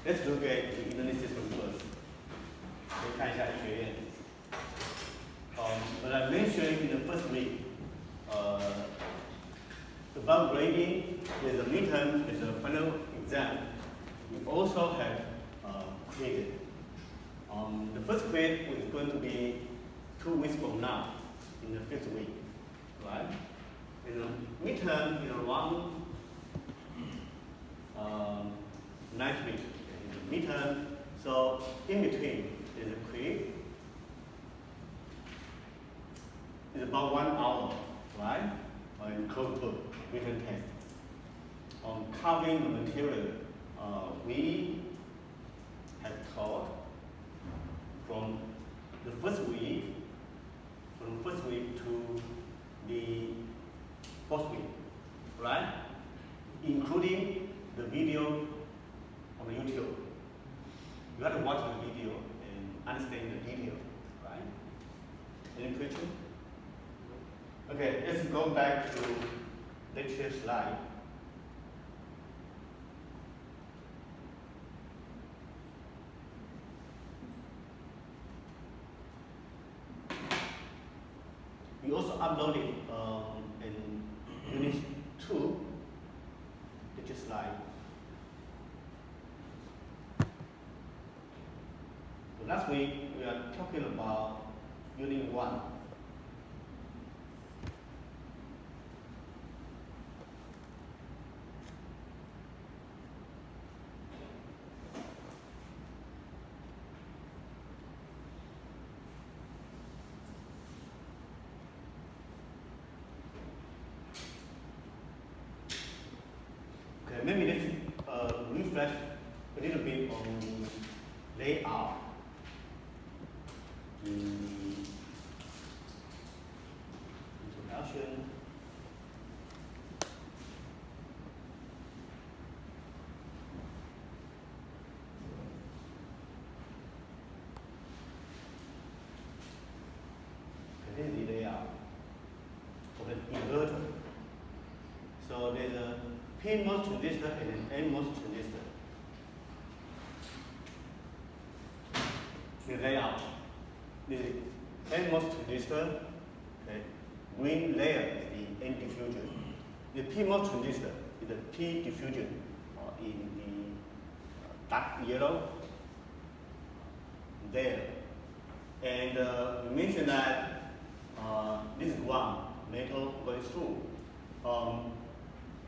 Let's look at the inner system first. 先看一下医学院。But I mentioned in the first week, about grading, there's a midterm, there's a final exam. We also have quiz. The first quiz is going to be 2 weeks from now, in the 5th week, right? In the midterm, around 9th week, in the midterm. So in between, there's a quiz. It's about 1 hour, right? And closed book written test. Covering the material, we have taught from the first week to the 4th week, right? Including the video on YouTube. You have to watch the video and understand the detail, right? Any question? Okay, let's go back to lecture slide. We also uploaded in Unit 2 lecture slide. So last week we are talking about Unit 1. Okay, maybe let's refresh a little bit on layout. Introduction. This is the layout of the inverter. So there's a PMOS transistor and an NMOS transistor. The layout. The NMOS transistor, okay, green layer is the N diffusion. The PMOS transistor is the P diffusion in the dark yellow there. And we mentioned that this ground metal going through.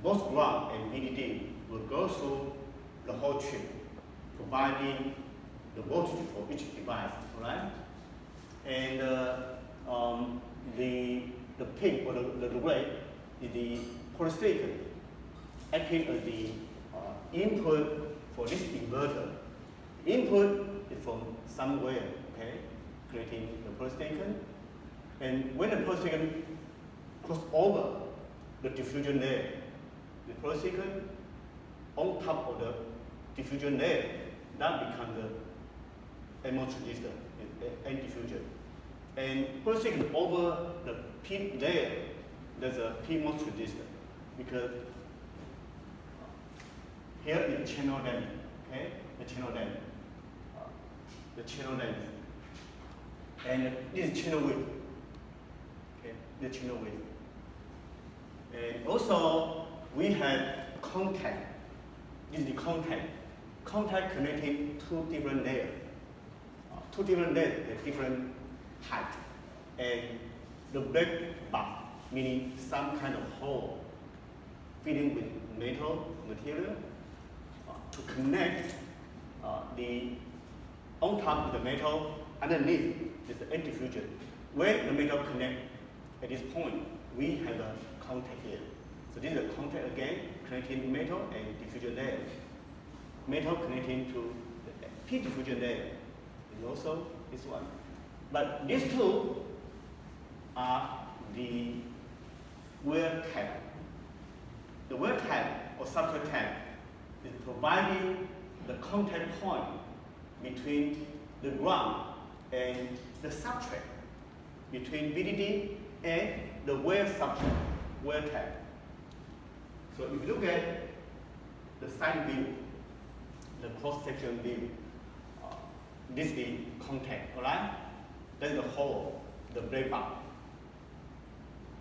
Both ground and VDD will go through the whole chip, providing the voltage for each device, right? And the pink or the gray is the polysilicon, acting as the input for this inverter. Input is from somewhere, okay, creating the polysilicon. And when the polysilicon crosses over the diffusion layer, the polysilicon on top of the diffusion layer, that becomes the NMOS transistor, N diffusion. And polysilicon over the P layer, there's a PMOS transistor, because here is channel length, okay? The channel length. And this is channel width, okay? The channel width. And also, we have contact. This is the contact. Contact connecting 2 different layers. 2 different layers at different height. And the black bar, meaning some kind of hole filling with metal material to connect the on top of the metal, underneath is the N diffusion. When the metal connect at this point, we have a contact here. So this is a contact again, connecting metal and diffusion layer. Metal connecting to the P diffusion layer, and also this one. But these two are the wear cap. The wear cap or substrate cap is providing the contact point between the ground and the substrate, between VDD and the wear substrate, wear cap. So if you look at the side view the cross-section view. This is the contact, all right? That's the hole, the break bar.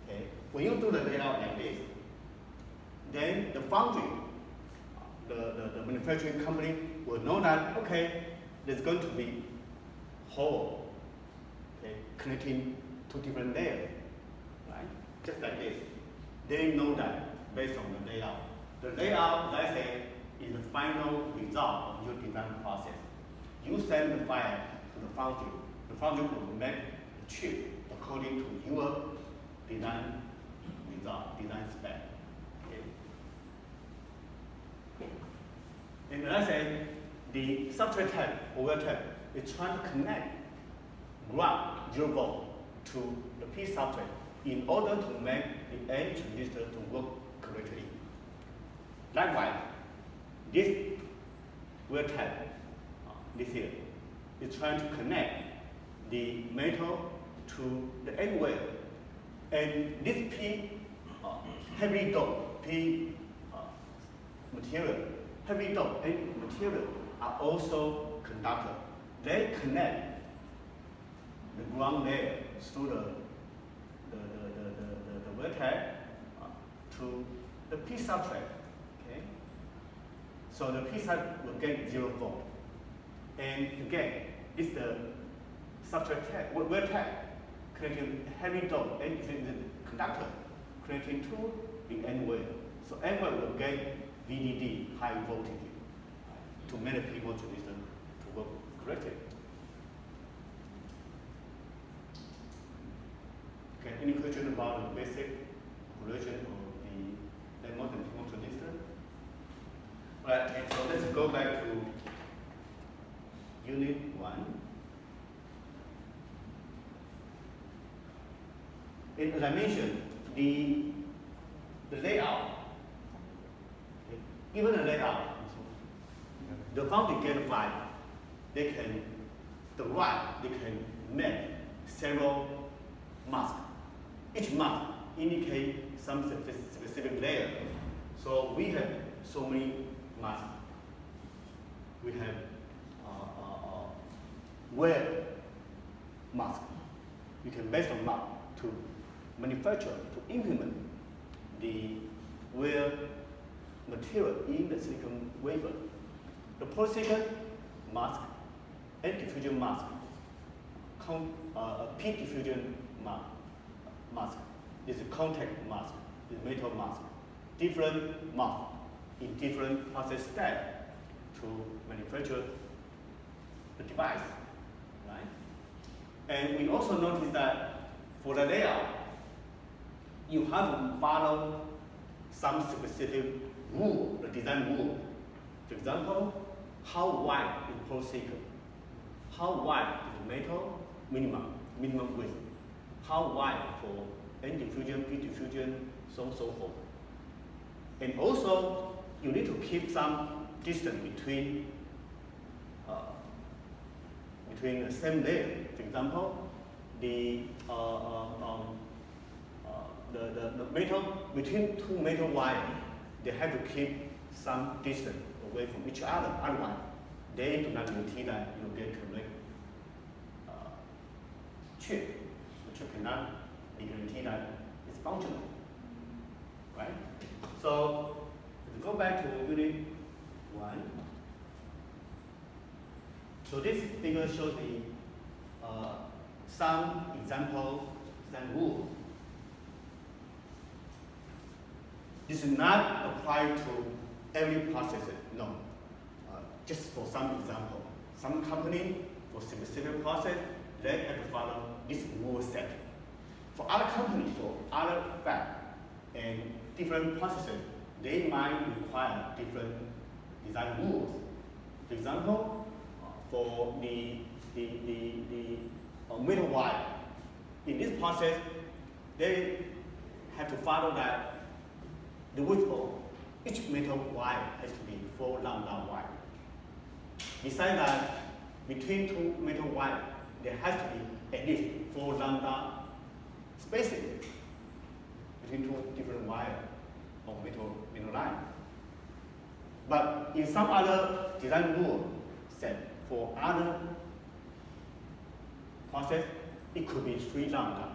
Okay. When you do the layout like this, then the foundry, the manufacturing company will know that, okay, there's going to be hole, okay, connecting two different layers, right? Just like this. They know that based on the layout. The layout, let's say, is the final result of your design process. You send the file to the foundry. The foundry will make the chip according to your design result, design spec. Okay. And let's say the substrate type or well type is trying to connect ground 0 volt to the P substrate in order to make the N transistor to work correctly. Likewise, this well type, this here, is trying to connect the metal to the N well. And this P heavily doped P material, heavily doped N material are also conductor. They connect the ground layer through the vertex to the P substrate. Okay? So the P substrate will get 0 volt. And again, it's the substrate tag, vertex connecting heavy dome and the conductor connecting to the N well. So N well will get VDD, high voltage, to make the P transistor to work correctly. Okay, any question about the basic operation of the MOS and PMOS transistor? Alright, so let's go back to Unit 1. And as I mentioned, the layout, okay, given the layout, the foundry get file, they can make several masks. Each mask indicates some specific layer. So we have so many masks. We have wear mask. You can base on mask to manufacture, to implement the wear material in the silicon wafer. The polysilicon mask and diffusion mask, peak diffusion mask is a contact mask, is metal mask. Different mask in different process step to manufacture the device, right? And we also notice that for the layout, you have to follow some specific rule, the design rule. For example, how wide is polysilicon? How wide is metal minimum width? How wide for N diffusion, P diffusion, so on and so forth. And also, you need to keep some distance between the same layer. For example, the metal, between two metal wires, they have to keep some distance away from each other. Otherwise, they do not guarantee that you get correct chip. The chip cannot be guaranteed that it's functional, right? So, if we go back to Unit 1, so this figure shows the some example design rule. This is not applied to every process, no. Just for some example. Some company, for specific process, they have to follow this rule set. For other companies, for other fab and different processes, they might require different design rules. For example, for the metal wire, in this process, they have to follow that the width of each metal wire has to be 4 lambda wide. Besides that, between two metal wires, there has to be at least 4 lambda spacing between two different wires of metal line. But in some other design rule set for other process, it could be 3 lambda.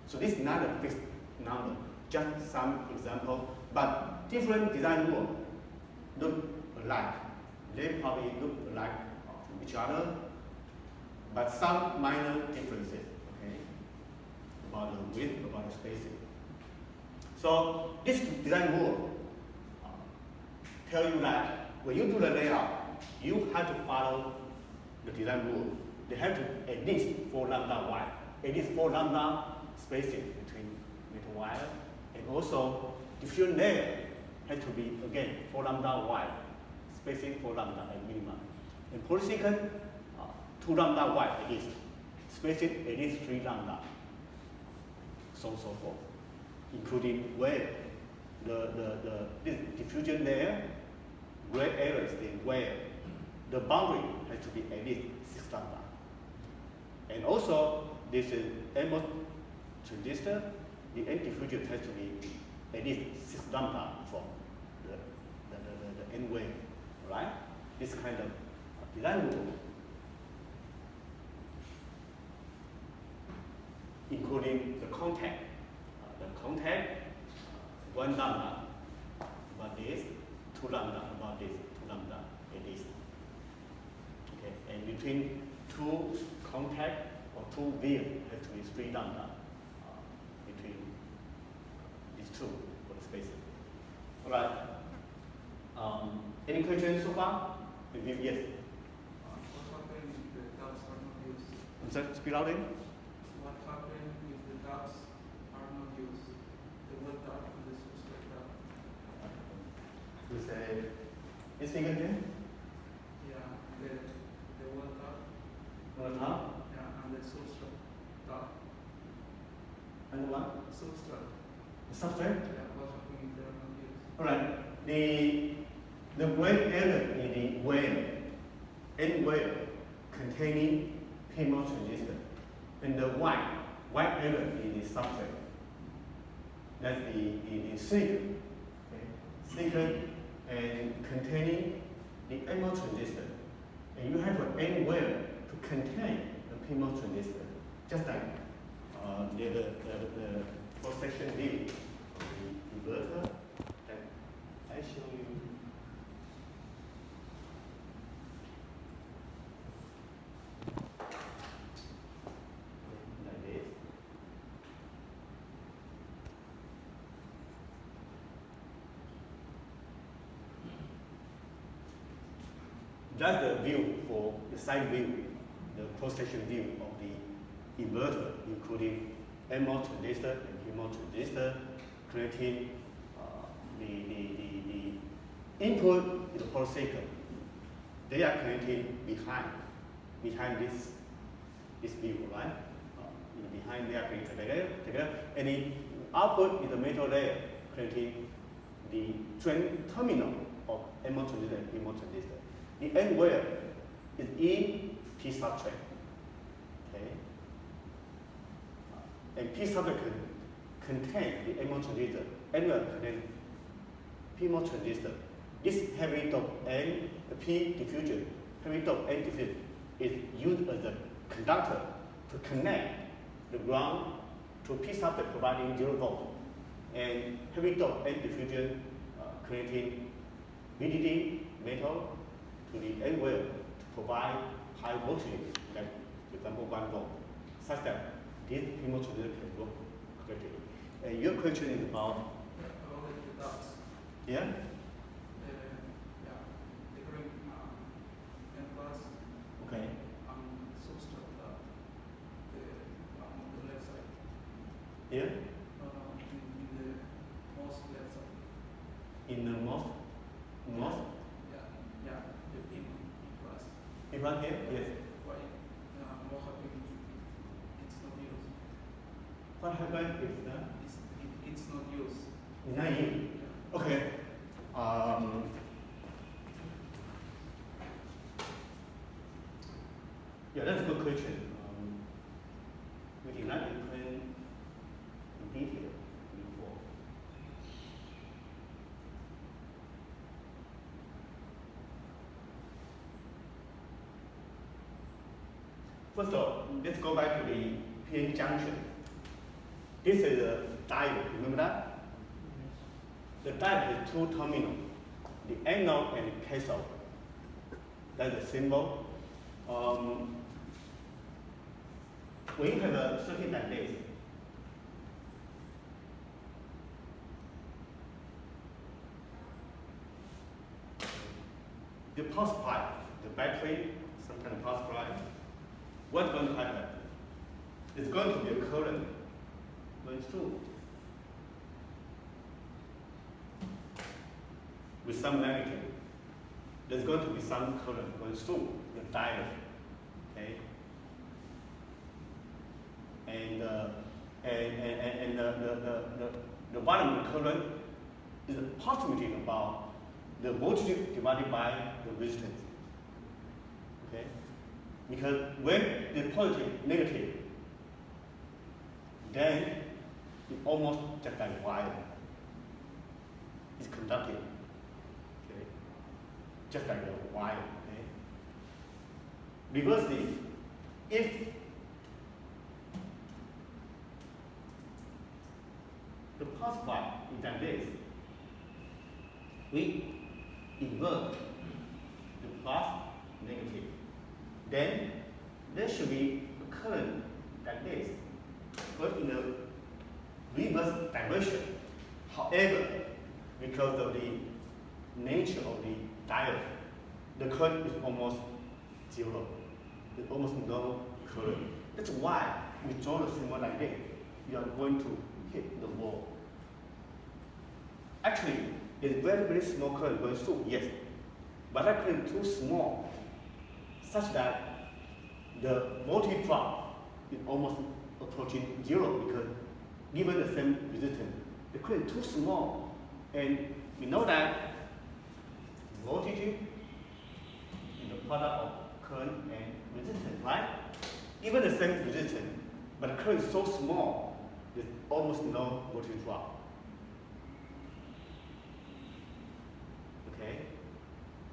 So this is not a fixed number, just some example. But different design rules look alike. They probably look alike from each other, but some minor differences, okay, about the width, about the spacing. So this design rule tell you that when you do the layout, you have to follow the design rule. They have to at least 4 lambda wide, at least 4 lambda spacing between metal wire, and also diffusion layer has to be again 4 lambda wide, spacing 4 lambda at minimum. And polysilicon, 2 lambda wide at least, spacing at least 3 lambda, so forth, including where this diffusion layer, gray areas, where the boundary has to be at least 6 lambda. And also, this is MO transistor, the end diffusion has to be at least 6 lambda for the end wave, right? This kind of design rule, including the contact. 1 lambda about this, 2 lambda about this, 2 lambda at least. Okay, and between 2 contact or 2 veil has to be 3 lambda between these 2 for the spacing. All right. Any questions so far? Yes. What happened if the dots are not used? I'm sorry, speak louder. What happened if the dots are not used? The wet dot and the substrate dot. You say, is it again? Yeah, the wet dot. On the top? Yeah, and the substrate dot. And the what? Substrate. The substrate? Yeah, what happened if they are not used? All right. The wave element in the wave, end wave containing PMOS transistor, and the white element in the substrate. That's the silicon. Okay? Silicon and containing the MOS transistor. And you have an end wave to contain the PMOS transistor, just like the cross-section view of the inverter that I show you. Like this. That's the view for the side view, the cross-section view of the inverter, including MOS transistor and PMOS transistor, creating the input is the polysilicon. They are connecting behind this view, right? Behind they are connected together, and the output is the metal layer connecting the drain terminal of MOS transistor and PMOS transistor. The end wire is in P substrate. Okay? And P substrate contain the MOS transistor, and will contain PMOS transistor. This heavy dop N, the P diffusion, heavy dop N diffusion is used as a conductor to connect the ground to P substrate providing 0 volt, and heavy dop N diffusion connecting VDD metal to the end wire to provide high voltage, like for example 1 volt, such that this PMOS transistor can work correctly. And your question is about the dots. yeah. The green N plus Okay. substrate dot. On the left side. Yeah. In the most left side. In the most. Yeah, the P plus. In one here, yes. Why? What happened if it's not used? What happened is that It's not used. it's not in. Yeah. Okay. Yeah, that's a good question. We did not explain in detail before. First of all, let's go back to the PN junction. This is a diode, remember that? The diode has two terminals, the anode and the cathode. That's the symbol. When you have a circuit like this, the power supply, the battery, some kind of power supply, what's going to happen? It's going to be a current going through with some magnitude. There's going to be some current going through the diode, okay? And the volume of current is approximately about the voltage divided by the resistance. Okay? Because when the positive, negative, then it almost just like wire. It's conductive. Okay? Just like a wire. Okay? Reversely, if the power supply is like this, we invert the plus negative. Then there should be a current like this, but in the reverse direction. However, because of the nature of the diode, the current is almost zero. There's almost no current. That's why we draw the symbol like this. You are going to hit the wall. Actually, it's very, very small current going through, yes. But that current is too small, such that the voltage drop is almost approaching zero because given the same resistance, the current is too small. And we know that voltage is the product of current and resistance, right? Given the same resistance, but the current is so small, there's almost no voltage drop. Okay?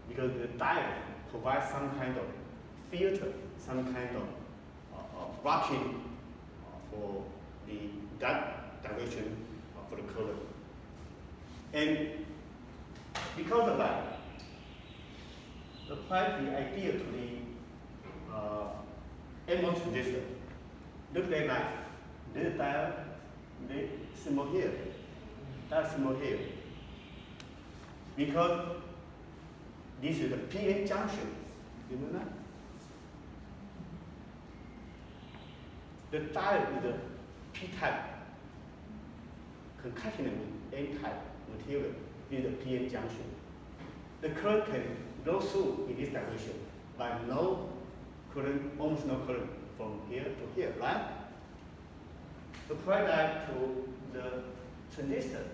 Because the diode provides some kind of filter, some kind of blocking for that direction for the current. And because of that, apply the idea to the MOS resistor. Look at that, this diode, the symbol here, that symbol here. Because this is the PN junction, remember that? The diode is a P-type, concatenated with N-type material, is the PN junction. The current can go through in this direction, but no current, almost no current from here to here, right? Apply that to the transistor.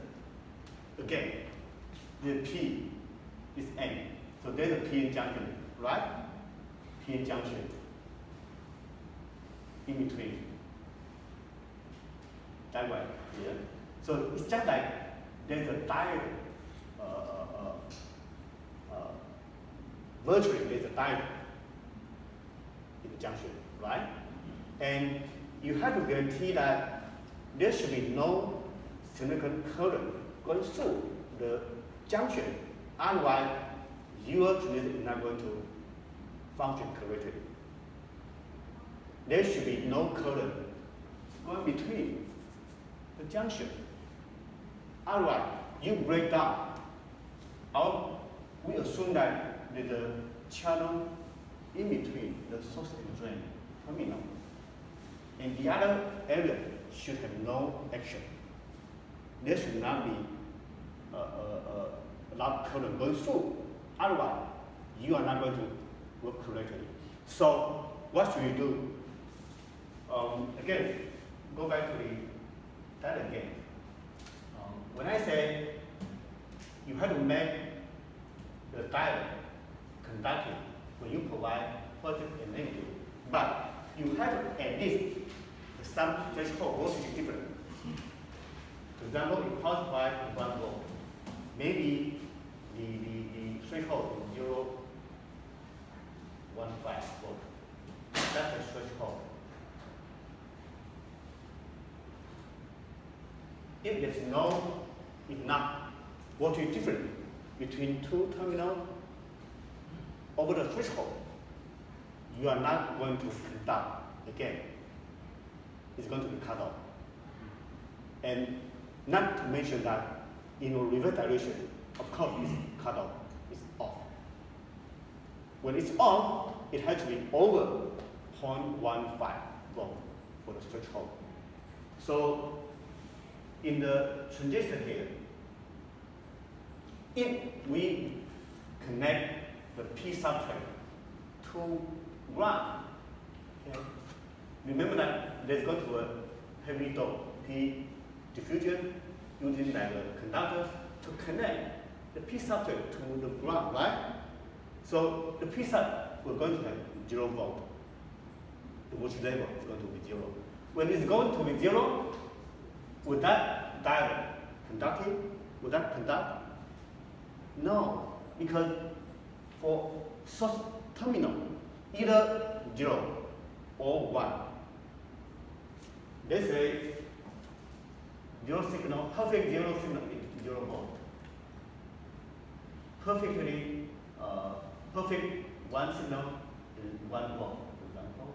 Again, the P is N, so there's a PN junction, right? PN junction in between. That way, yeah. So it's just like there's a diode, virtually there's a diode in the junction, right? And you have to guarantee that there should be no significant current going through the junction. Otherwise, your transistor is not going to function correctly. There should be no current going between the junction. Otherwise, you break down. Or we assume that there's a channel in between the source and drain terminal. And the other area should have no action. There should not be a lot of current going through. Otherwise, you are not going to work correctly. So, what should you do? Again, go back to that again. When I say you have to make the diode conductive when you provide positive and negative, but you have to at least some threshold voltage different. For example, if power supply is 1 volt, maybe the threshold is 0.15 volt. that's a threshold. If there's no enough voltage difference between two terminals over the threshold, you are not going to conduct again. It's going to be cut off. And not to mention that in reverse direction, of course, it's cut off, it's off. When it's on, it has to be over 0.15 volt for the threshold. So in the transistor here, if we connect the P substrate to ground, okay, remember that there's going to be a heavy dose P diffusion using like a conductor to connect the P substrate to the ground, right? So the P sub, we're going to have 0 volt. The voltage level is going to be 0. When it's going to be 0, would that diode conductive? Would that conduct? No, because for source terminal, either 0 or 1. Let's say 0 signal, perfect 0 signal is 0 volt. Perfect 1 signal is 1 volt, for example.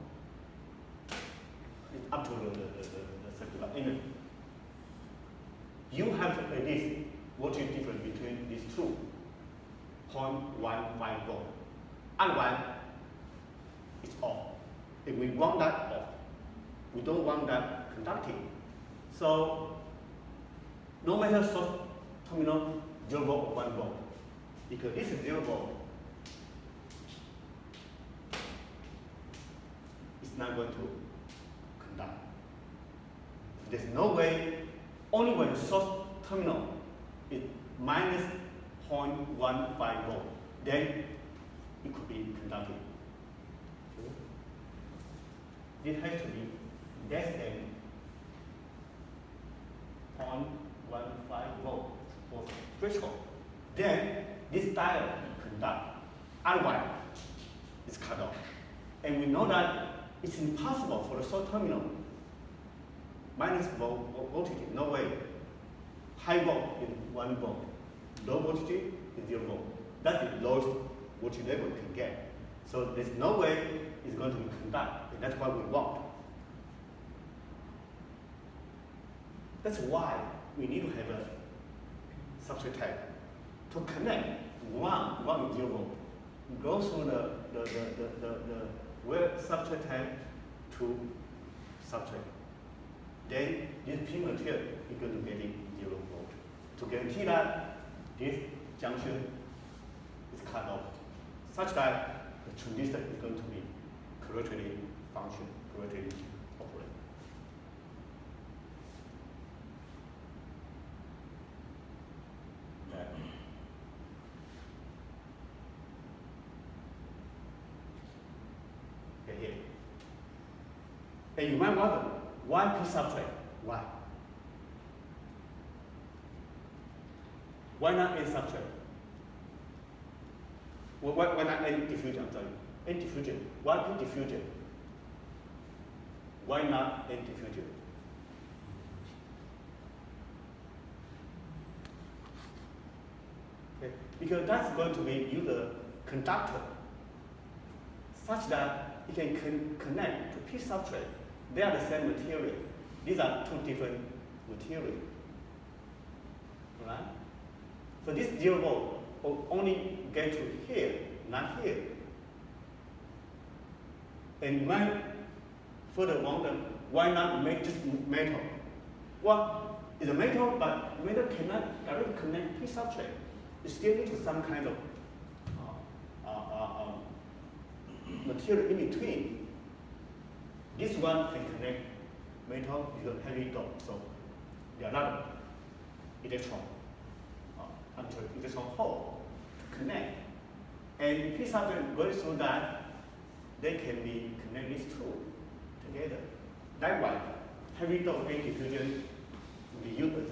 It's up to the circuit. Anyway, you have to at least voltage difference between these two, 0.15 volt. Otherwise, it's off. If we want that off, we don't want that conducting. So, no matter source terminal 0 volt or 1 volt, because this is 0 volt, it's not going to conduct. There's no way, only when the source terminal is minus 0.15 volt, then it could be conductive. This has to be less than 0.15 volt for threshold. Then this diode conduct. Otherwise, it's cut off. And we know that it's impossible for the source terminal minus voltage, no way. High volt is 1 volt. Low voltage is 0 volt. That's the lowest voltage level you can get. So there's no way it's going to be conduct, and that's what we want. That's why we need to have a substrate type to connect one with 0 volt. Go through the where substrate type to substrate. Then this P material is going to get 0 volt. To guarantee that this junction is cut off, such that the transistor is going to be correctly function, correctly operate. Okay, here. And you might wonder, why P substrate? Why? Why not N substrate? Why not N diffusion? I'm sorry. N diffusion. Why P diffusion? Why not N diffusion? Okay. Because that's going to be use a conductor such that it can connect to P substrate. They are the same material. These are two different materials. Right? So this 0 volt will only get to here, not here. And my further wonder, why not make just metal? Well, it's a metal, but metal cannot directly connect P substrate. You still need some kind of material in between. This one can connect metal with a heavy dot, so there are a lot of electron hole to connect. And P substrate going through that, they can be connect these two together. Likewise, heavy dot N diffusion will be used as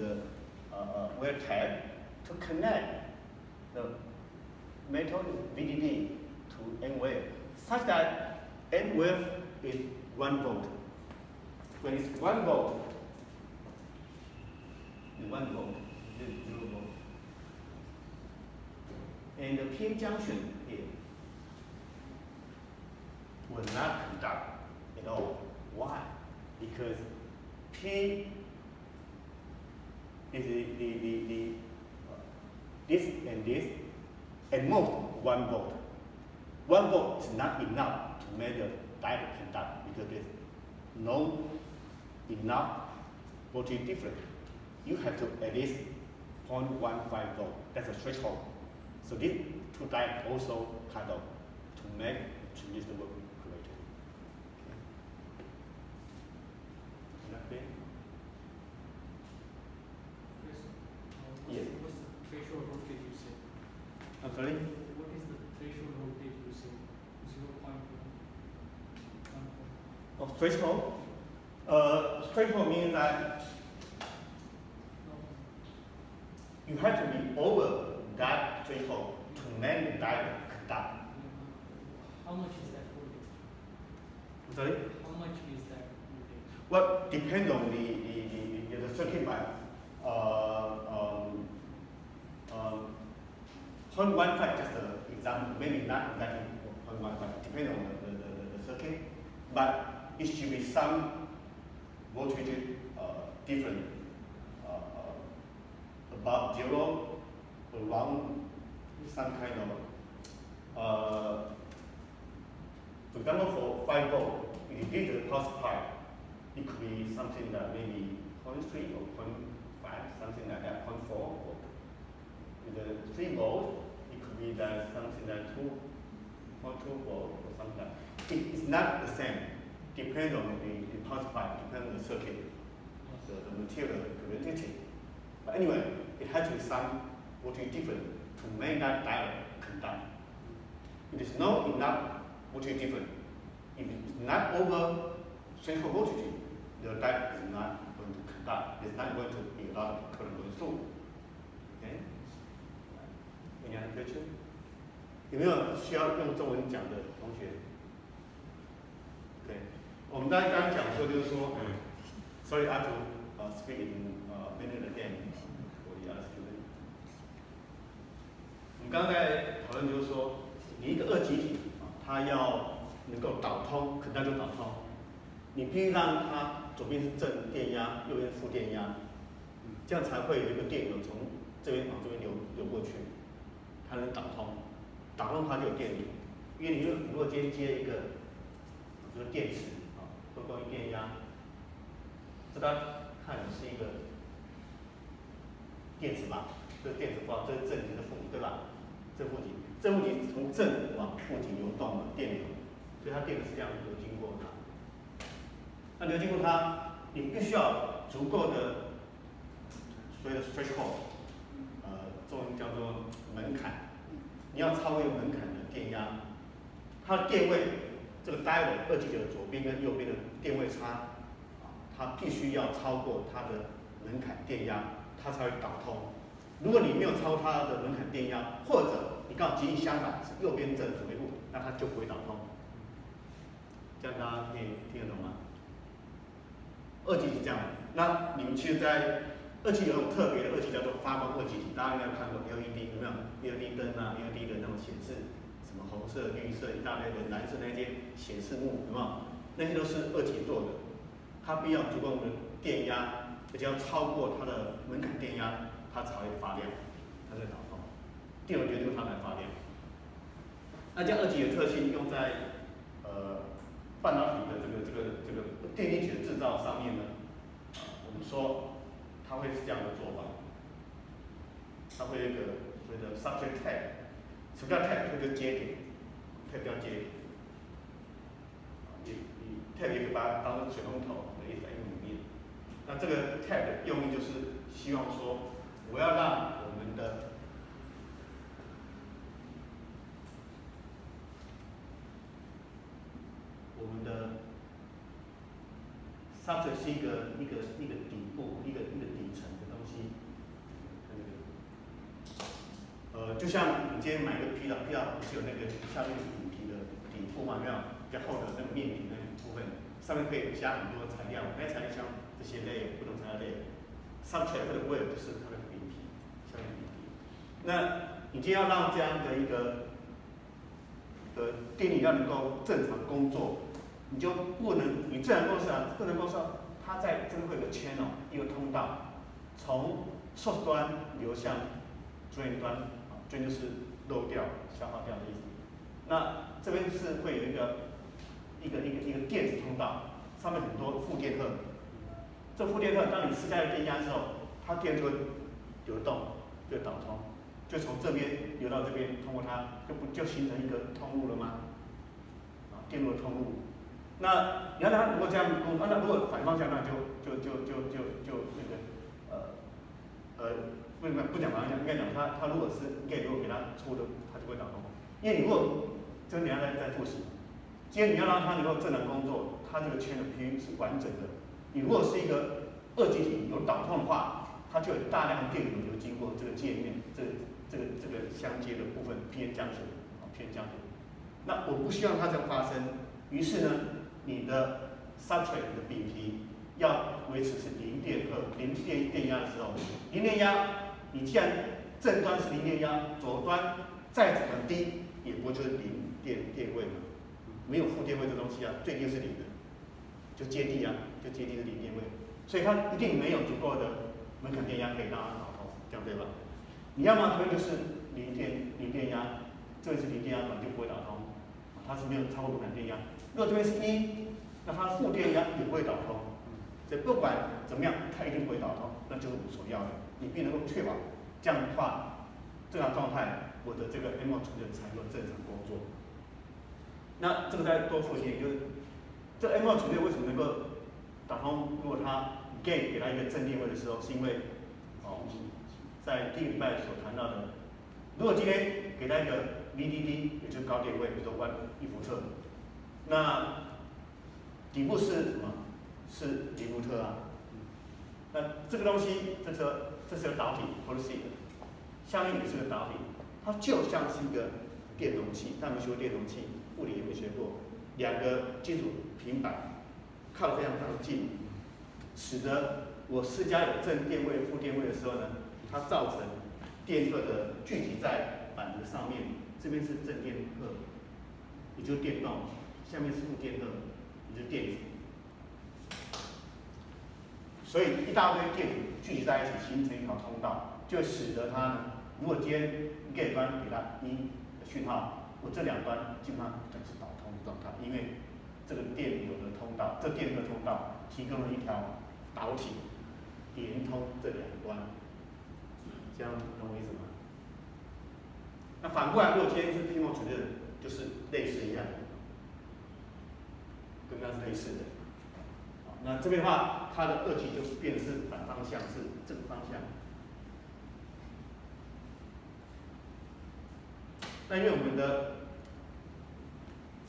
a wear tab to connect the metal VDD to N wave, such that N wave is 1 volt. When it's 1 volt, the 1 volt, this is 0 volt. And the P junction here will not conduct at all. Why? Because P is this and this, at most 1 volt. 1 volt is not enough to make the diode conduct because there's no enough voltage difference. You have to at least 0.15 volt. That's a threshold. So these two diodes also kind of to make transistor work correctly. Okay. Yes. What's the threshold voltage you say? I'm sorry? What is the threshold voltage you say? 0.1. Of threshold? Threshold means that you have to be over that threshold to make the diode conduct. How much is that voltage? I'm sorry? How much is that voltage? Well, depends on the circuit by 0.15 just an example, maybe not exactly 0.15, depending on the circuit, but it should be some voltage different about 0, around some kind of, for example, for 5 volt, if you did the power supply, it could be something that maybe 0.3 or 0.5, something like that, 0.4 volt. With the 3 volt, it could be that something like 2.2 volt or something like that. It's not the same. Depends on the power supply, depends on the circuit, the material capacity. But anyway, it has to be some voltage difference to make that diode conduct. It is not enough voltage difference. If it's not over threshold voltage, the diode is not going to conduct. There's not going to be a lot of current going through. Okay? Any other question? 有没有需要用中文讲的同学？对，我们刚刚讲说就是说，sorry, I have to speak in Mandarin again for the other student. 我们刚才讨论就是说，你一个二极体它要能够导通，可能就导通。你必须让它左边是正电压，右边负电压，这样才会有一个电流从这边往这边流过去，它能导通。导通它就有电流，因为你如果今天接一个，比如说电池会关于电压，这大家看是一个电池吧，这是电池包，这是正极，这是负极，对吧？正负极，正负极从正往负极流动的电流，所以它电流是这样流经过它。那流经过它，你必须要足够的所谓的 threshold， 中文叫做门槛，你要超越门槛的电压，它的电位，这个 diode 二极体的左边跟右边的电位差，它必须要超过它的门槛电压，它才会导通。如果你没有超过它的门槛电压，或者你刚好极力相反，是右边正左边负，那它就不会导通。这样大家可以听得懂吗？二极体这样，那你们其实，在二极体有特别的二极体叫做发光二极体，大家应该看过 LED 有没有 ？LED 灯啊 ，LED 的那种显示，什么红色、绿色一大堆的，蓝色那些显示幕有没有？那些都是二极做的，它必要足够的电压，而且要超过它的门槛电压，它才会发亮，它才会导通。电流就由它来发亮。那这样二极体的特性用在半导体的这个电晶体的制造上面呢，我们说它会是这样的做法，它会有一个所谓的 substrate tag， 什么叫 tag？ 就是接点 ，tag 叫接点。你 tag 也可以把它当成水龙头的一反应里面。那这个 tag 的用意就是希望说，我要让我们的substrate 是一个底部，一个底层的东西。就像你今天买一个披萨，披萨不是有那个下面饼皮的底部嘛，有没有？比较厚的那个面皮那部分，上面可以加很多材料，那材料像这些类不同材料类，substrate 或者 web 就是它的饼皮，下面饼皮。那你今天要让这样的一个电力要能够正常工作，你就不能，你自然公司啊，个人公司啊，它在这边会有个 channel 一个通道，从 source 端流向 drain 端，drain 就是漏掉、消耗掉的意思。那这边是会有一个电子通道，上面很多负电荷。这负电荷，当你施加了电压之后，它电就会流动，就导通，就从这边流到这边，通过它就形成一个通路了吗？电路的通路。那你看它如果这样工，那如果反方向，那就那个不讲反方向，应该讲它如果是 gate 如果给它出的，它就会导通。因为你如果这个你要再复习，今天你要让它能够正常工作，它这个圈的必须是完整的。你如果是一个二极体有导通的话，它就有大量的电流经过这个界面，这个相接的部分偏降水，偏降水。那我不希望它这样发生，于是呢，你的 substrate 的饼皮要维持是零电荷、零电压的时候，零电压，你既然正端是零电压，左端再怎么低，也不会就是零电位嘛，没有负电位这东西啊，最低是零的，就接地啊，就接地是零电位，所以它一定没有足够的门槛电压可以让它导通，这样对吧？你要么推就是零电压，这里是零电压，就不会导通。它是没有超过门槛电压。如果这边是1，那它负电压也不会导通。所以不管怎么样，它一定不会导通，那就是我所要的。你必须能够确保这样的话，正常状态，我的这个 MO 处理才能正常工作。那这个再多复习，就是这 MO 处理为什么能够导通？如果它 gate 给它一个正电位的时候，是因为在第一个礼拜所谈到的，如果今天给它一个 VDD， 也就是高电位，比如说1伏特，那底部是什么？是0伏特啊。那这个东西，这是个导体 polysilicon， 下面也是个导体，它就像是一个电容器，但没学过电容器，物理也没学过，两个金属平板靠得非常近，使得我施加有正电位、负电位的时候呢，它造成电荷的聚集在板子上面，这边是正电荷，也就是电动，下面是负电荷，也就是电子。所以一大堆电子聚集在一起，形成一条通道，就使得它呢，如果今天 gate 端给它1的讯号，我这两端基本上都是导通的状态，因为这个电流的通道，这电荷通道提供了一条导体，连通这两端。这样懂我意思吗？那反过来，如果今天是 PMO 处理的，就是类似一样，跟刚刚是类似的。那这边的话，它的二极就变成是反方向，是这个方向。那因为我们的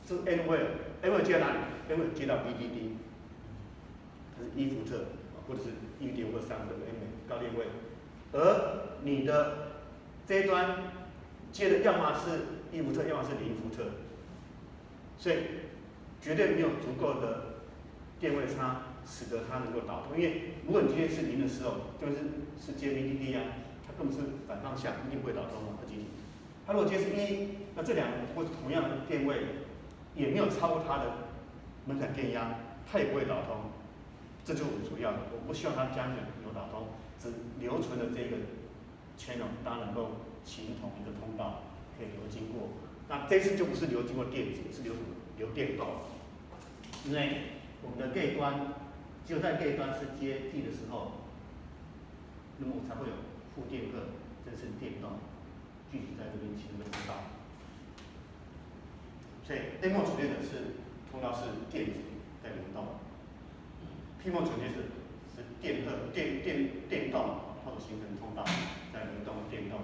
这个 N wave 接到哪里 ？N wave 接到 VDD， 它是1伏特，或者是1.5或3伏特 N 高电位，而你的这一端接的要么是1伏特，要么是0伏特，所以绝对没有足够的电位差，使得它能够导通。因为如果你今天是0的时候，就是接 VDD 啊，它根本是反方向，一定不会导通嘛，二极体。它如果接是1，那这两个或者同样的电位，也没有超过它的门槛电压，它也不会导通。这就是我们所要的。我不希望它将有导通，只留存的这个 channel， 它能够形同一个通道，可以流经过。那这次就不是流经过电子，是流电动。因为我们的 gate 端，只有在 gate 端是接地的时候，那么我才会有负电荷，这是电动聚集在这边形成的通道。所以 MO 处理的是通道是电子在流动 ，PMO 处理是电荷电动它所形成的通道在流动电动，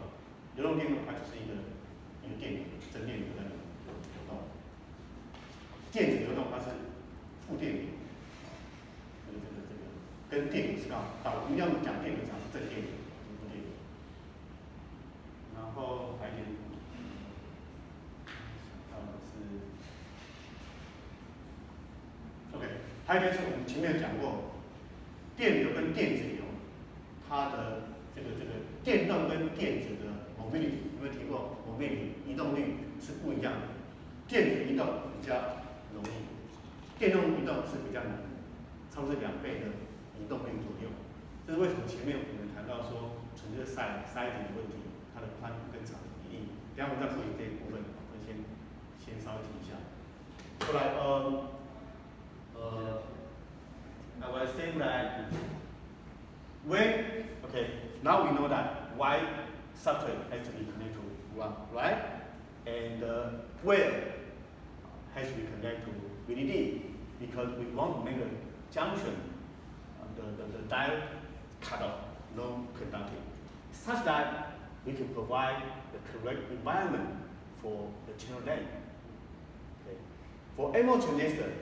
流动电动它就是一个电流，正电流在流动，电子流动它是负电流，跟电流是刚好倒，我们要讲电流讲是正电流，负电流。然后还有想到的是，还有一件事我们前面有讲过，电流跟电子流，它的这个电动跟电子的mobility，有没有提过mobility移动率是不一样的？电子移动比较容易，电动移动是比较难的，差不多是2倍的移动率左右。这是为什么前面我们谈到说纯粹塞子的问题，它的宽度更长的原因。等下我们再复习这一部分，我们先稍微提一下。后来I was saying that now we know that why substrate has to be connected to ground, right? And where has to be connected to VDD because we want to make a junction, the diode cut off, non-conductive, such that we can provide the correct environment for the channel length. Okay. For MO transistor,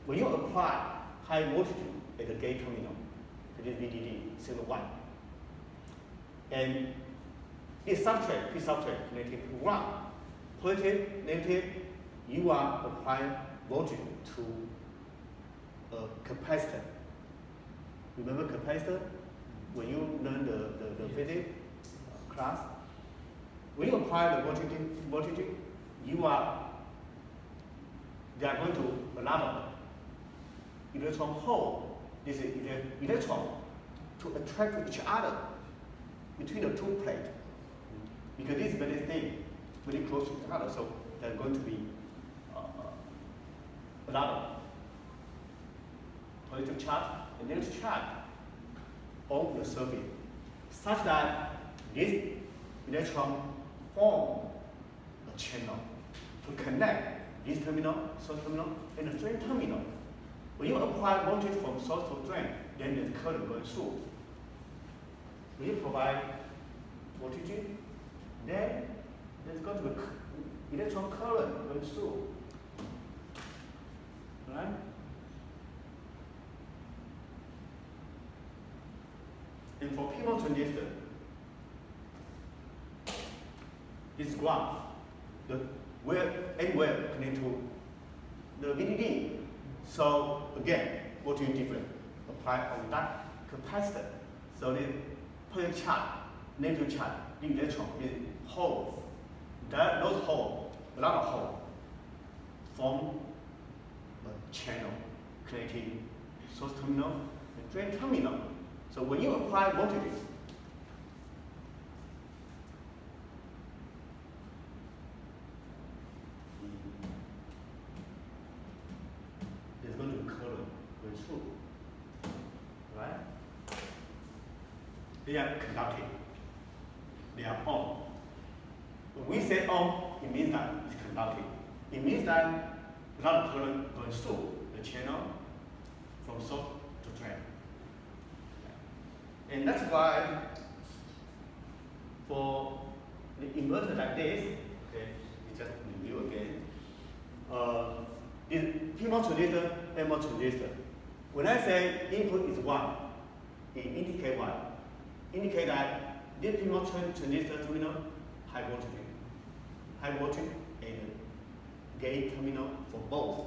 when you apply high voltage at the gate terminal, it is VDD, signal 1. And this substrate, connected to ground, positive, negative, you are applying voltage to a capacitor. Remember capacitor? When you learn the physics class, when you apply the voltage, they are going to allow electron hole, this is electron, to attract each other between the two plates. Because this is very thin, very close to each other, so they're going to be a lot of positive charge and negative charge on the surface, such that this electron form a channel to connect this terminal, source terminal, and the drain terminal. When you apply voltage from source to drain, then there's current going through. When you provide voltage, then there's going to be electron current going through. Right? And for PMOS transistor, this graph, where connected to the VDD. So again, voltage different apply on that capacitor. So the positive charge, negative charge, the electron is holes. Those holes, a lot of holes, form a channel connecting source terminal and drain terminal. So when you apply voltage, there's going to be current going through, right? They are conductive. They are on. When we say on, it means that it's conductive. It means that a lot of current going through the channel from source to drain. And that's why for the inverter like this, okay, we just review again. This PMOS transistor, MOS transistor. When I say input is 1, it indicates what? Indicate that this PMOS transistor terminal high voltage and gate terminal for both.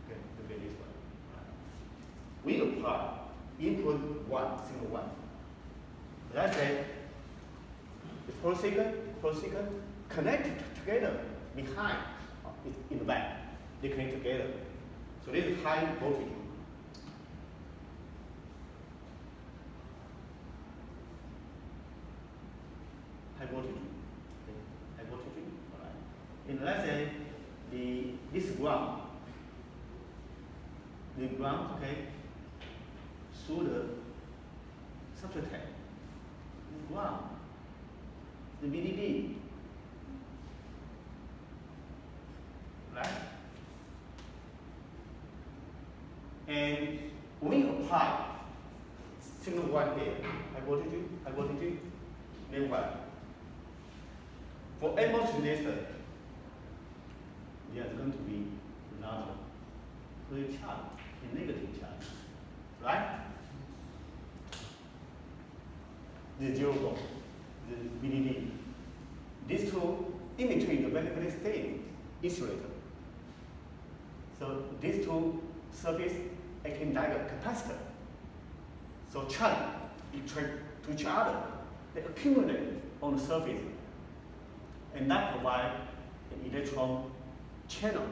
Okay, look at this one. We apply input 1, signal 1. Let's say the polysilicon connected together behind, in the back. They connect together. So this is high voltage. High voltage. Okay. High voltage. All right. And let's say this ground. The ground, okay, through the substrate. This ground. The VDD. Right? And when you apply signal 1 here, high voltage, then what? For MOS transistor, there's going to be another positive charge and negative charge, right? the 0 volt, the VDD. These two in between the very, very thin insulator. So these two surface acting like a capacitor. So charge attract to each other, they accumulate on the surface, and that provides an electron channel.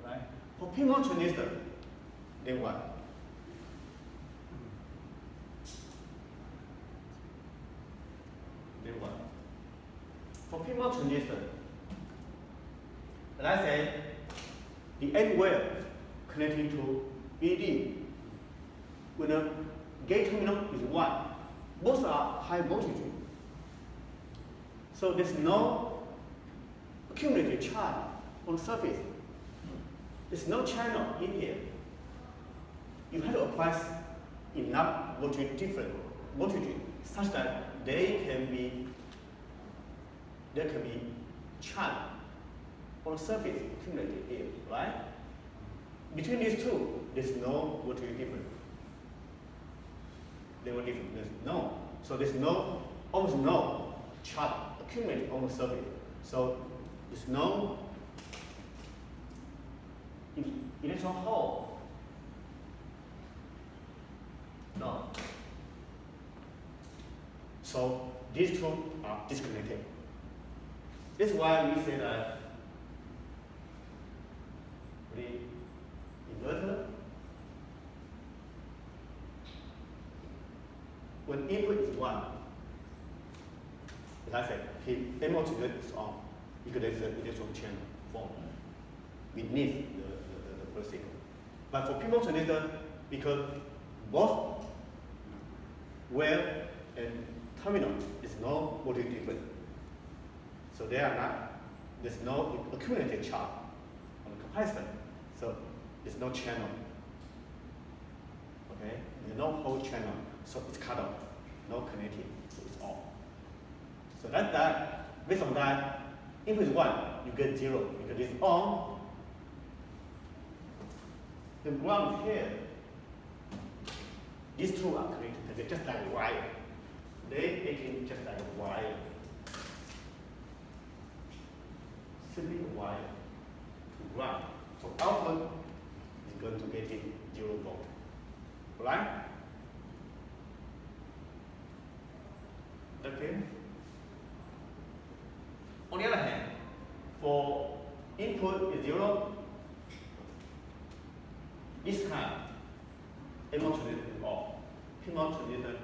Right? For PMOS transistor, then what? Then what? For PMOS transistor, let's say the N wire connecting to VDD. When the gate terminal is 1, both are high voltage. So there's no accumulated charge on the surface. There's no channel in here. You have to apply enough voltage, different voltage, such that there can be charge on the surface accumulated here, right? Between these two, there's no voltage difference. They were different. There's no. So there's no, almost no charge accumulated on the surface. So there's no electron hole. No. So these two are disconnected. This is why we say that the inverter, when input is 1, as I said, the MO trigger is on because there's an electron channel formed beneath the signal. But for PMOS transistor, because both well and terminal is no voltage difference, so there's no accumulated charge on the capacitor, so there's no channel. Okay, there's no whole channel, so it's cut off, no connecting, so it's off. So that based on that, input is 1, you get 0 because it's on. The ground is here. These two are connected together just like a wire. They acting just like a wire. Simply a wire to ground. So output is going to get in 0 volt. Right? Okay. On the other hand, for input is 0, this time MO transistor is off, PMOS transistor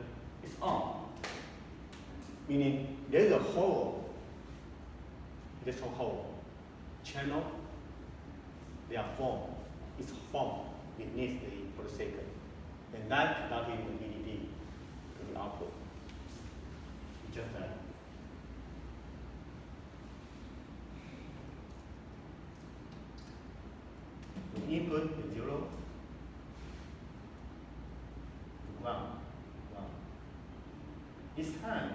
is on. Meaning there is a hole, electron hole, channel, they are formed, it's formed beneath the photocycle. And that conducting the VDD to the output. Just that. The input is 0, ground. This time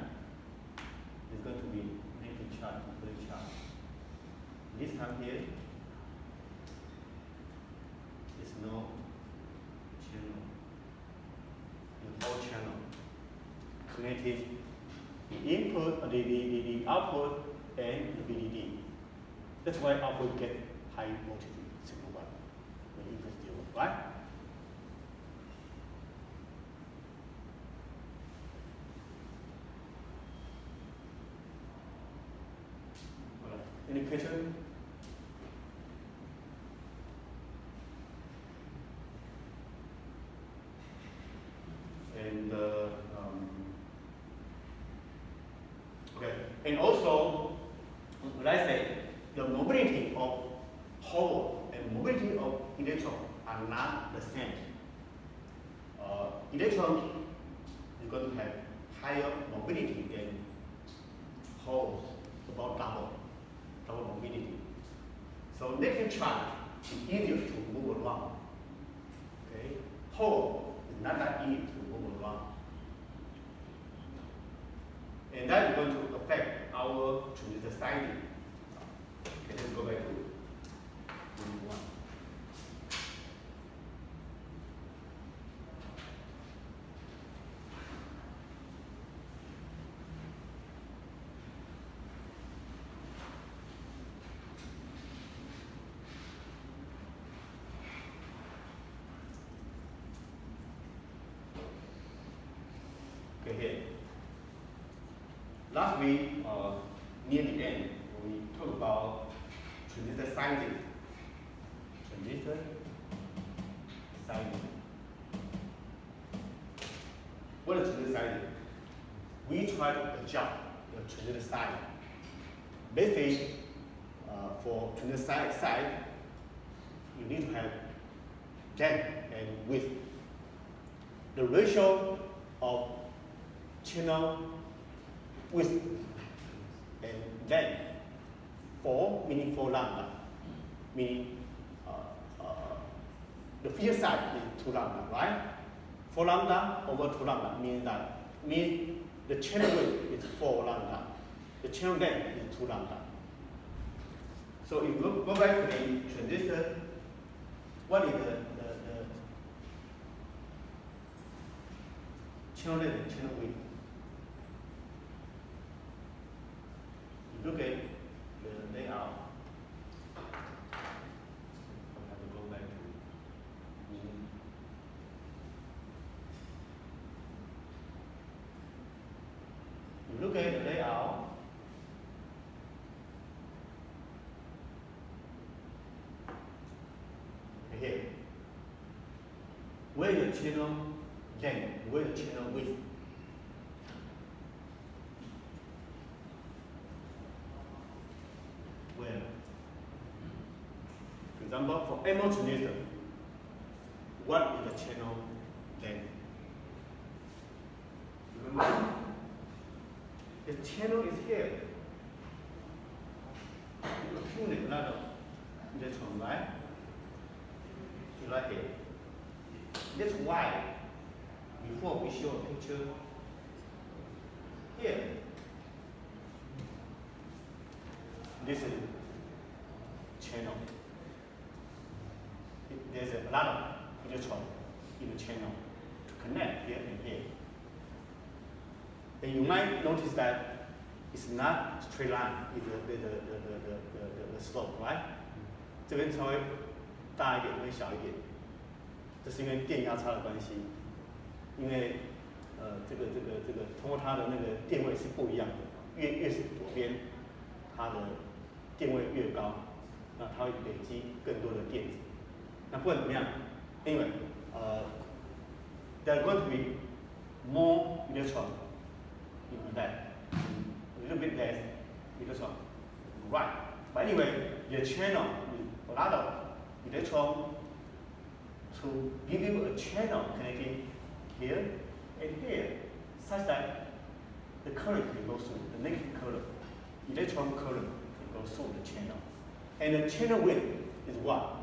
is going to be negative charge, positive charge. This time here is no channel, the whole channel connecting the input, the output, and the VDD. That's why output get high voltage signal 1 when input is 0, right? All right. Any question? And okay, and also, what I say, the mobility of hole and mobility of electron are not the same. Electron is going to have higher mobility than holes, about double mobility. So negative charge is easier to move around. Okay, hole is not that easy to move around. And that is going to affect our transistor sizing. Okay, let's go back to unit 1. Okay, here. Last week, near the end, we talked about transistor sizing. Transistor sizing. What is transistor sizing? We try to adjust the transistor size. Basically, for transistor size, you need to have length and width. The ratio of channel width and length, 4 meaning 4 lambda, meaning the field size is 2 lambda, right? 4 lambda over 2 lambda means the channel width is 4 lambda, the channel length is 2 lambda. So if you go back to the transistor, what is the channel length and channel width? You look at the layout. I have to go back to you look at the layout. Here, where the channel length, where the channel width. Where? For example, for MO transistor, what is the channel length? Remember? The channel is here. You accumulate a lot of electrons, right? Right here. That's why before we show a picture here, this is channel. There's a lot of electrons in the channel to connect here and here. And you might notice that it's not straight line, it's the slope, right? 这边稍微大一点，这边小一点，这是因为电压差的关系。因为这个通过它的那个电位是不一样的，越是左边，它的电位越高，那它会累积更多的电子。那不管怎么样 ，anyway， there's going to be more electron in that, a little bit less electron, right? But anyway, the channel with a lot of electron to give you a channel connecting here and here, such that the current can go through, the negative current, electron current can go through the channel. And the channel width is what?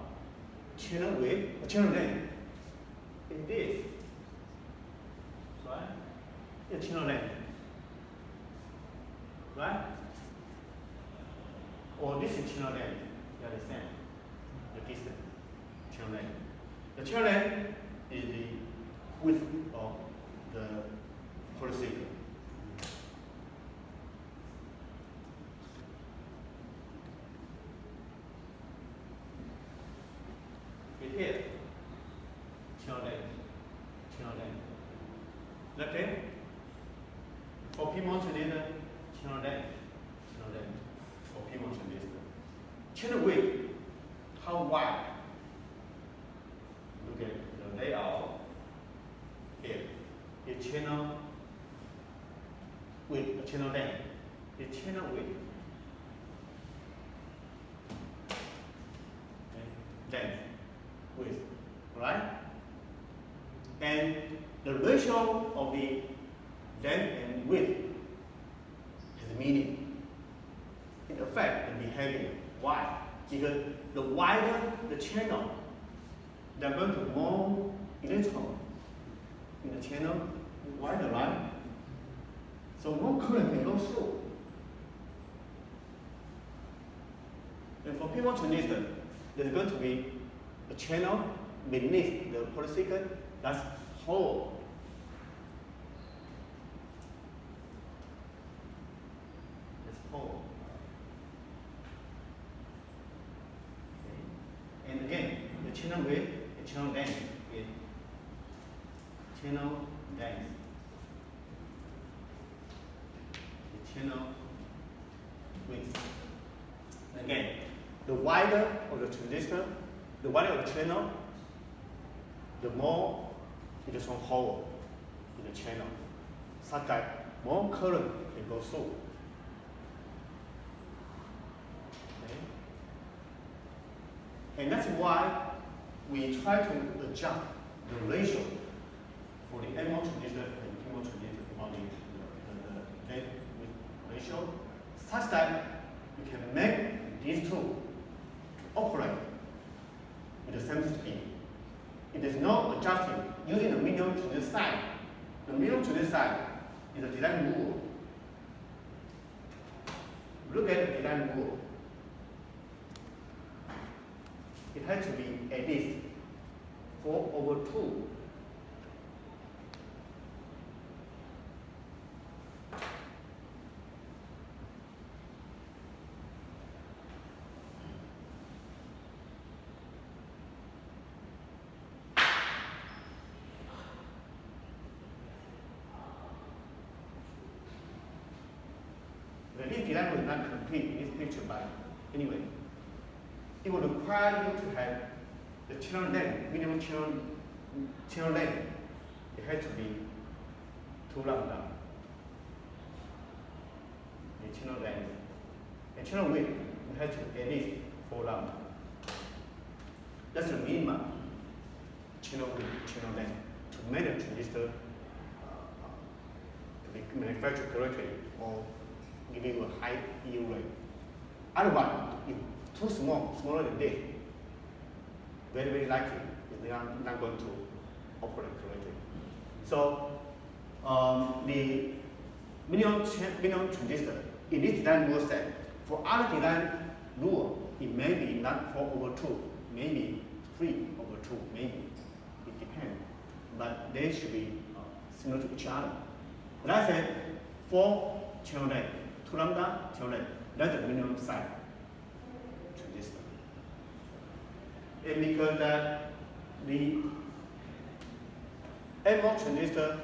Channel width, channel length is this, right? The channel length, right? Or this is channel length, you understand? The distance, channel length. The channel length is the width of the polysilicon. Here, channel length. Okay? For PMOS transistor, channel length. For PMOS transistor. Channel width, how wide? Look at the layout. Here, the channel width, the channel length, the channel width. Okay. Length, width, right? And the ratio of the length and width has meaning. It affects the behavior. Why? Because the wider the channel, there are going to be more electrons in the channel, wider, right? So more current can go through. And for PMOS transistor, there's going to be a channel beneath the polysilicon that's whole. It's whole. Okay. And again, the channel width, the channel length is channel length. channel width. Again, the wider of the transistor, the wider of the channel, the more electron hole in the channel, such that more current can go through. Okay. And that's why we try to adjust the ratio for the NMOS transistor and PMOS transistor on the gate ratio, such that we can make these two operate with the same speed. It is not adjusting using the medium to this side. The medium to this side is a design rule. Look at the design rule. It has to be at least 4/2. This design was not complete in this picture, but anyway, it would require you to have the channel length, minimum channel length. It has to be 2 lambda. The channel length. And channel width, it has to be at least 4 lambda. That's the minimum channel width, channel length to make the transistor to be manufactured correctly or giving you a high yield rate. Otherwise, if too small, smaller than this, very likely they are not going to operate correctly. So the minimum transistor in this design rule set, for other design rule, it may be not 4/2, maybe 3/2, maybe. It depends. But they should be similar to each other. But I said 4 channel length. 2 lambda channel length, that's the minimum size transistor. And because that the NMOS transistor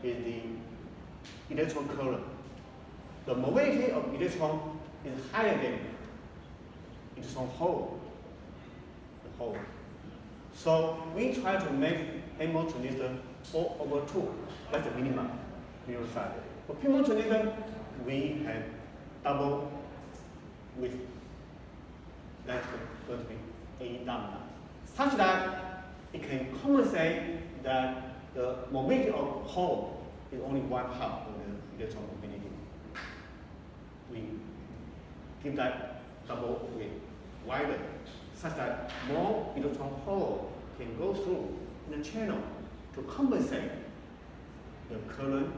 is the electron current, the mobility of electron is higher than electron hole, the hole. So we try to make NMOS transistor 4/2, that's the minimum size. For PMOS transistor, we have double width. That's going to be 8 lambda, such that it can compensate that the mobility of hole is only 1/2 of the electron mobility. We give that double width wider, such that more electron hole can go through in the channel to compensate the current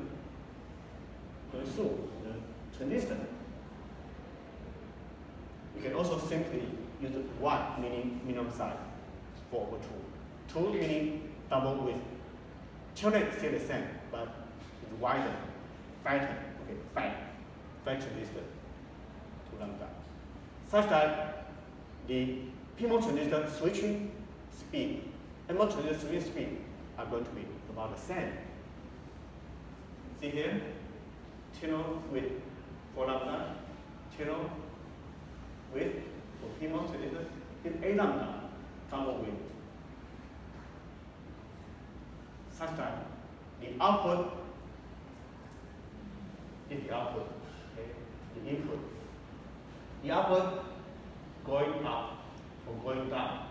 going through the transistor. You can also simply use 1 meaning minimum size, 4/2. 2 meaning double width. Channel is still the same, but it's wider, fatter, okay, fat transistor, 2 lambda. Such that the PMOS transistor switching speed and NMOS transistor switching speed are going to be about the same. See here? Channel width 4 lambda, channel width for PMOS transistor is 8 lambda, double width. Such that the output is the output, okay? The input. The output going up or going down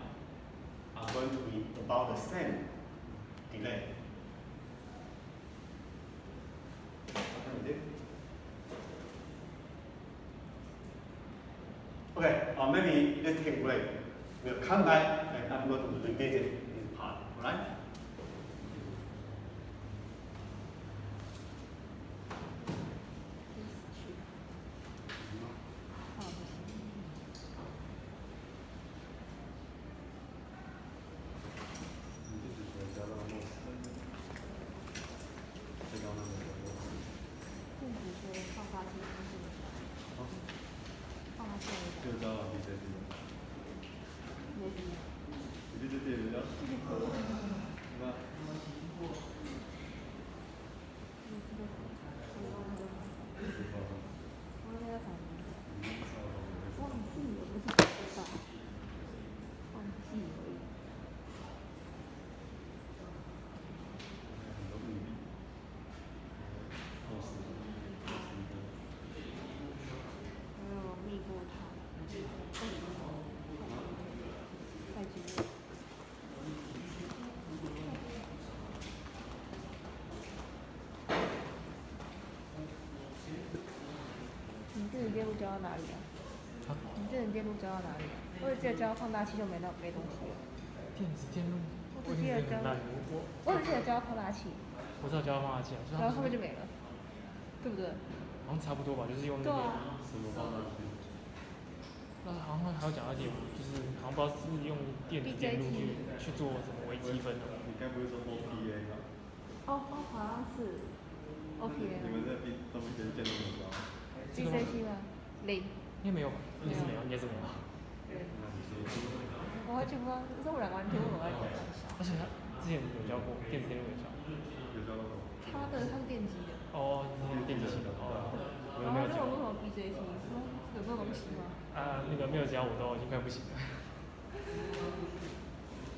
are going to be about the same delay. Okay, maybe let's take a break. We'll come back and I'm going to revisit this part, all right? 네. 教到哪里啊？啊？你们电子电路教到哪里啊？我只记得教放大器就没东西了。电子电路，我只记得教，我只记得教放大器。我知道教放大器啊，然后后面就没了，对不对？好像差不多吧，就是用那个什么放大器。那好像还有讲到一点，就是好像不知道是用电子电路去做什么微积分的。你该不会说 OPA 吧？哦，好像是 OPA。你们在都没见那么高。VCC 吗？零。应该没有吧？应该是没有，应该是没有。我完全不知道，这是我两个完全不懂在讲啥。而且他之前有教过电子电路有教。有教到什么？他是电机的。哦，电机系的哦。我然后就没有教。我问什么 BJT，说有这种东西吗？啊，那个没有教我都已经快不行了。